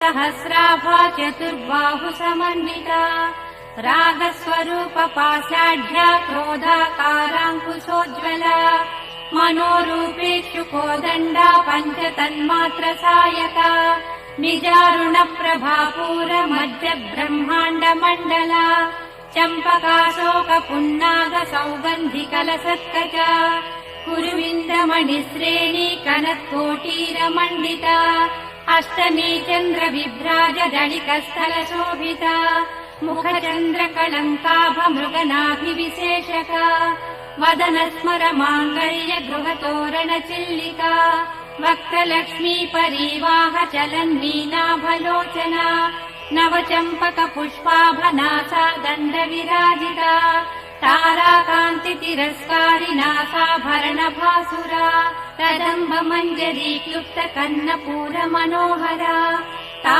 सहस्राभा चतुर्बाहु समन्विता रागस्वरूप पाषाढ्या क्रोधाकाराङ्कुशोज्ज्वला मनोरूपेषु कोदण्डा पञ्चतन्मात्र Sayaka निजारुण प्रभापूर मध्य ब्रह्माण्ड मण्डला चम्पकाशोक पुन्नाग सौगन्धिकलसत्कचा कुरुविन्दमणिश्रेणी कनत्कोटीरमण्डिता अष्टमी चन्द्र विभ्राज दलिकस्थलशोभिता मुखचन्द्रकलङ्काभ मृगनाभिविशेषका वदनस्मर माङ्गल्य गृहतोरणचिल्लिका वक्त्रलक्ष्मी परीवाह चलन्मीनाभलोचना नवचम्पक पुष्पाभनासा दण्डविराजिता ताराकान्ति तिरस्कारि नासाभरणभासुरा कदम्ब मञ्जरी क्लुप्त कर्णपूर मनोहरा